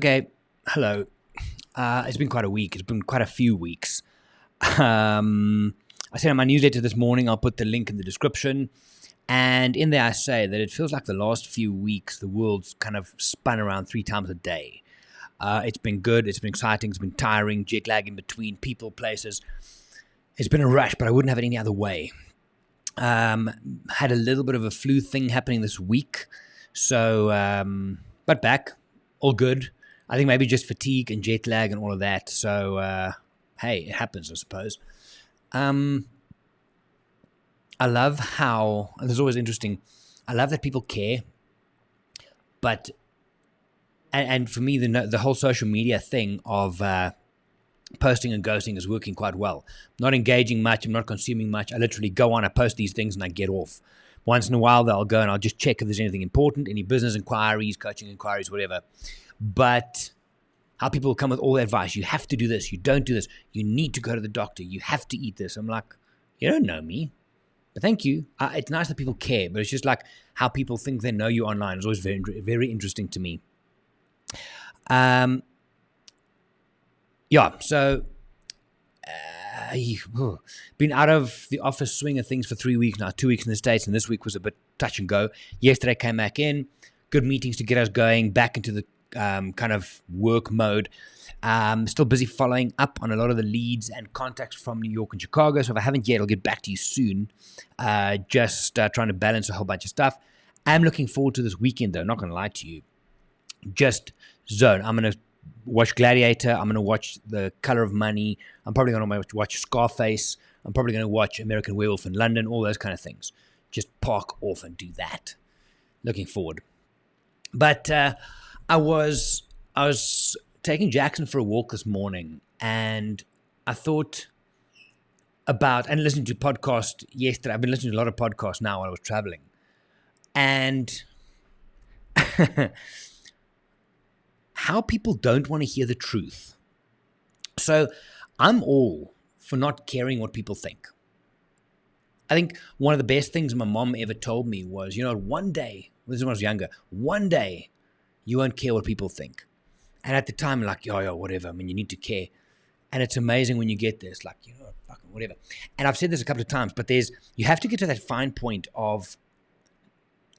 Okay, hello. It's been quite a week. It's been quite a few weeks. I sent out my newsletter this morning. I'll put the link in the description. And in there I say that it feels like the last few weeks the world's kind of spun around 3 times a day. It's been good. It's been exciting. It's been tiring. Jet lag in between people, places. It's been a rush, but I wouldn't have it any other way. Had a little bit of a flu thing happening this week. So, but back. All good. I think maybe just fatigue and jet lag and all of that. So, hey, it happens, I suppose. I love how, and this is always interesting, I love that people care, but, and for me, the whole social media thing of posting and ghosting is working quite well. I'm not engaging much, I'm not consuming much. I literally go on, I post these things and I get off. Once in a while, they'll go and I'll just check if there's anything important, any business inquiries, coaching inquiries, whatever. But how people come with all the advice, you have to do this, you don't do this, you need to go to the doctor, you have to eat this. I'm like, you don't know me, but thank you. It's nice that people care, but it's just like how people think they know you online is always very, very interesting to me. So been out of the office swing of things for 3 weeks now, 2 weeks in the States, and this week was a bit touch and go. Yesterday came back in, good meetings to get us going, back into the kind of work mode. Still busy following up on a lot of the leads and contacts from New York and Chicago. So if I haven't yet, I'll get back to you soon. Just trying to balance a whole bunch of stuff. I'm looking forward to this weekend, though. Not going to lie to you. Just zone. I'm going to watch Gladiator. I'm going to watch The Color of Money. I'm probably going to watch Scarface. I'm probably going to watch American Werewolf in London. All those kind of things. Just park off and do that. Looking forward. But I was taking Jackson for a walk this morning, and I thought about, and listening to podcast yesterday. I've been listening to a lot of podcasts now while I was traveling, and how people don't want to hear the truth. So I'm all for not caring what people think. I think one of the best things my mom ever told me was, one day, this is when I was younger, one day you won't care what people think. And at the time, like, whatever. I mean, you need to care. And it's amazing when you get this, like, fucking whatever. And I've said this a couple of times, but you have to get to that fine point of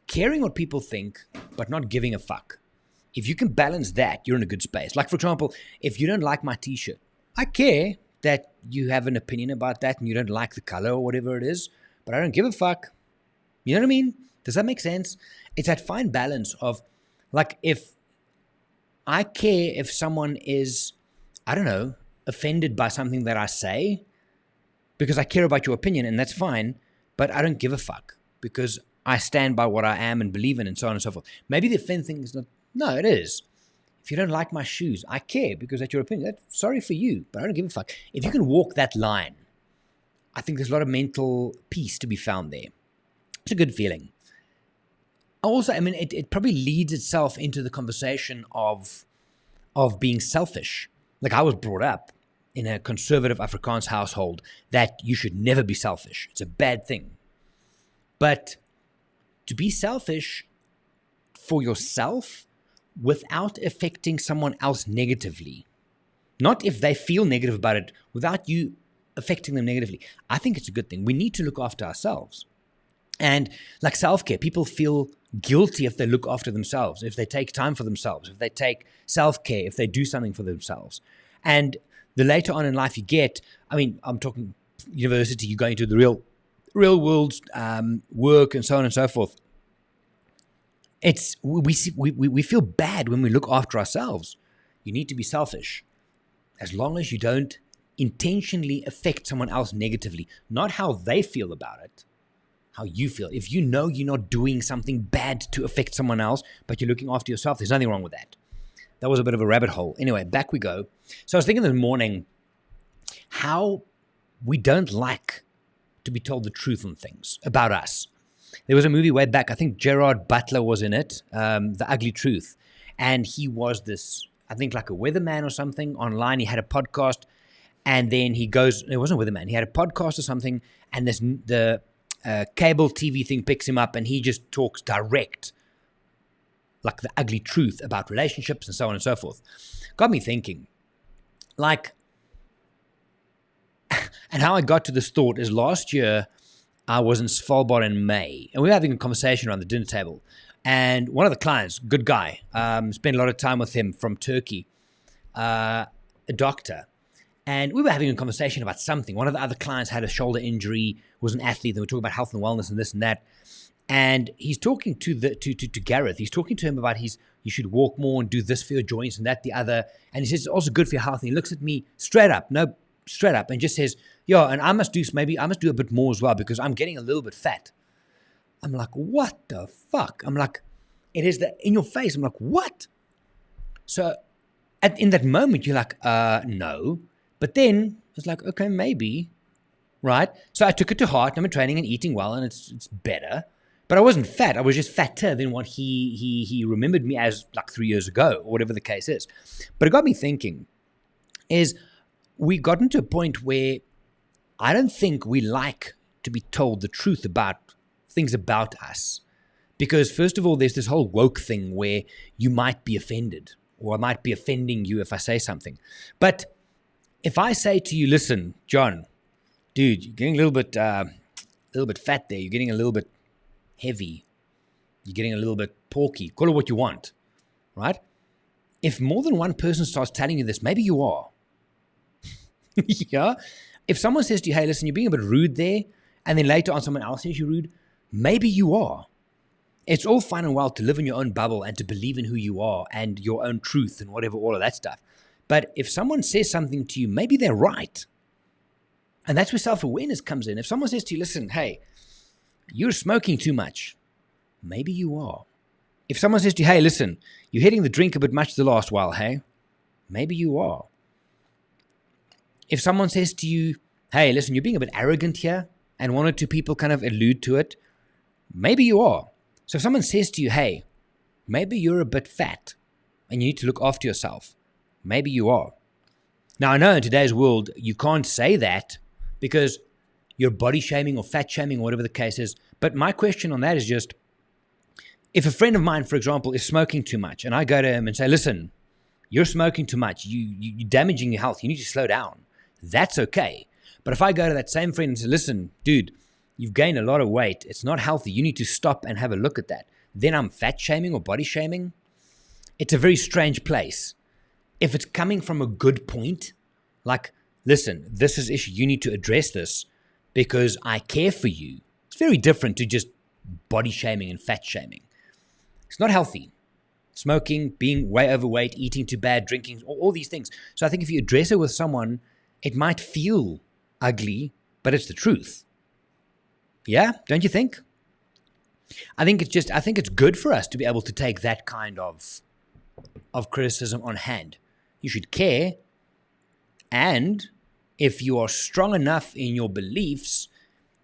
caring what people think, but not giving a fuck. If you can balance that, you're in a good space. Like, for example, if you don't like my t-shirt, I care that you have an opinion about that and you don't like the color or whatever it is, but I don't give a fuck. You know what I mean? Does that make sense? It's that fine balance of, like, if I care if someone is, I don't know, offended by something that I say, because I care about your opinion, and that's fine, but I don't give a fuck because I stand by what I am and believe in, and so on and so forth. Maybe the offend thing is not, no, it is. If you don't like my shoes, I care because that's your opinion. That's sorry for you, but I don't give a fuck. If you can walk that line, I think there's a lot of mental peace to be found there. It's a good feeling. Also, I mean, it probably leads itself into the conversation of being selfish. Like, I was brought up in a conservative Afrikaans household that you should never be selfish. It's a bad thing. But to be selfish for yourself without affecting someone else negatively, not if they feel negative about it, without you affecting them negatively, I think it's a good thing. We need to look after ourselves. And like self-care, people feel guilty if they look after themselves, if they take time for themselves, if they take self-care, if they do something for themselves. And the later on in life you get, I mean, I'm talking university, you go into the real world, work and so on and so forth. We feel bad when we look after ourselves. You need to be selfish. As long as you don't intentionally affect someone else negatively, not how they feel about it, how you feel. If you know you're not doing something bad to affect someone else, but you're looking after yourself, there's nothing wrong with that. That was a bit of a rabbit hole. Anyway, back we go. So I was thinking this morning how we don't like to be told the truth on things about us. There was a movie way back, I think Gerard Butler was in it, The Ugly Truth. And he was this, I think like a weatherman or something online. He had a podcast and then he goes, it wasn't a weatherman, he had a podcast or something, and the cable TV thing picks him up and he just talks direct like the ugly truth about relationships and so on and so forth. Got me thinking, like, and how I got to this thought is last year I was in Svalbard in May, and we were having a conversation around the dinner table. And one of the clients, good guy, spent a lot of time with him from Turkey, a doctor. And we were having a conversation about something. One of the other clients had a shoulder injury, was an athlete, and we were talking about health and wellness and this and that. And he's talking to Gareth. He's talking to him about you should walk more and do this for your joints and that, the other. And he says it's also good for your health. And he looks at me straight up, and just says, "Yo, and I must do a bit more as well because I'm getting a little bit fat." I'm like, what the fuck? I'm like, it is in your face. I'm like, what? So in that moment, you're like, no. But then it's like, okay, maybe, right? So I took it to heart. I'm training and eating well, and it's better. But I wasn't fat. I was just fatter than what he remembered me as like 3 years ago, or whatever the case is. But it got me thinking, is we gotten to a point where I don't think we like to be told the truth about things about us. Because first of all, there's this whole woke thing where you might be offended, or I might be offending you if I say something. But if I say to you, listen, John, dude, you're getting a little bit fat there. You're getting a little bit heavy. You're getting a little bit porky. Call it what you want, right? If more than one person starts telling you this, maybe you are. Yeah? If someone says to you, hey, listen, you're being a bit rude there, and then later on someone else says you're rude, maybe you are. It's all fine and well to live in your own bubble and to believe in who you are and your own truth and whatever, all of that stuff. But if someone says something to you, maybe they're right. And that's where self-awareness comes in. If someone says to you, listen, hey, you're smoking too much, maybe you are. If someone says to you, hey, listen, you're hitting the drink a bit much the last while, hey, maybe you are. If someone says to you, hey, listen, you're being a bit arrogant here, and one or two people kind of allude to it, maybe you are. So if someone says to you, hey, maybe you're a bit fat and you need to look after yourself, maybe you are. Now, I know in today's world, you can't say that because you're body shaming or fat shaming or whatever the case is. But my question on that is just, if a friend of mine, for example, is smoking too much and I go to him and say, listen, you're smoking too much, you're damaging your health, you need to slow down. That's okay. But if I go to that same friend and say, listen, dude, you've gained a lot of weight, it's not healthy, you need to stop and have a look at that, then I'm fat shaming or body shaming. It's a very strange place. If it's coming from a good point, like, listen, this is issue, you need to address this because I care for you. It's very different to just body shaming and fat shaming. It's not healthy. Smoking, being way overweight, eating too bad, drinking, all these things. So I think if you address it with someone, it might feel ugly, but it's the truth. Yeah, don't you think? I think it's good for us to be able to take that kind of criticism on hand. You should care, and if you are strong enough in your beliefs,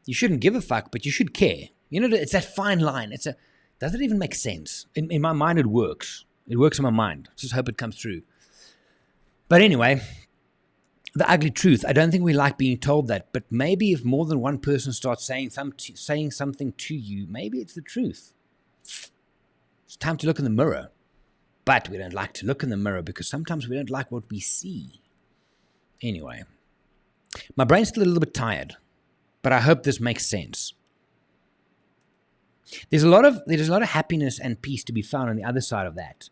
you shouldn't give a fuck, but you should care. You know, it's that fine line. Does it even make sense? In my mind, it works. It works in my mind. Just hope it comes through. But anyway, the ugly truth, I don't think we like being told that, but maybe if more than one person starts saying something to you, maybe it's the truth. It's time to look in the mirror. But we don't like to look in the mirror because sometimes we don't like what we see. Anyway, my brain's still a little bit tired, but I hope this makes sense. There's a lot of happiness and peace to be found on the other side of that.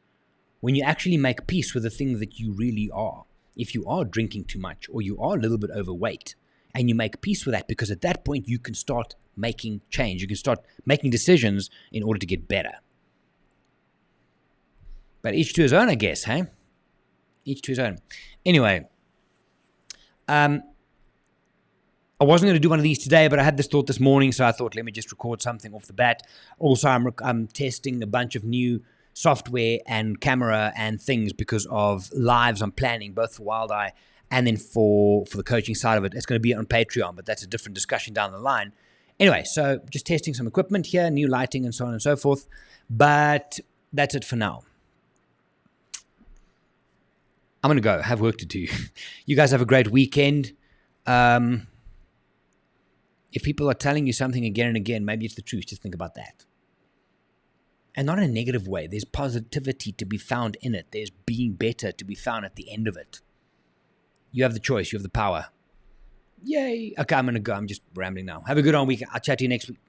When you actually make peace with the thing that you really are. If you are drinking too much or you are a little bit overweight and you make peace with that, because at that point you can start making change. You can start making decisions in order to get better. But each to his own, I guess, hey? Each to his own. Anyway, I wasn't going to do one of these today, but I had this thought this morning, so I thought, let me just record something off the bat. Also, I'm testing a bunch of new software and camera and things because of lives I'm planning, both for Wild Eye and then for the coaching side of it. It's going to be on Patreon, but that's a different discussion down the line. Anyway, so just testing some equipment here, new lighting and so on and so forth. But that's it for now. I'm going to go. I have work to do. You guys have a great weekend. If people are telling you something again and again, maybe it's the truth. Just think about that. And not in a negative way. There's positivity to be found in it. There's being better to be found at the end of it. You have the choice. You have the power. Yay. Okay, I'm going to go. I'm just rambling now. Have a good week. I'll chat to you next week.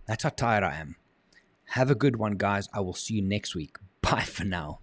That's how tired I am. Have a good one, guys. I will see you next week. Bye for now.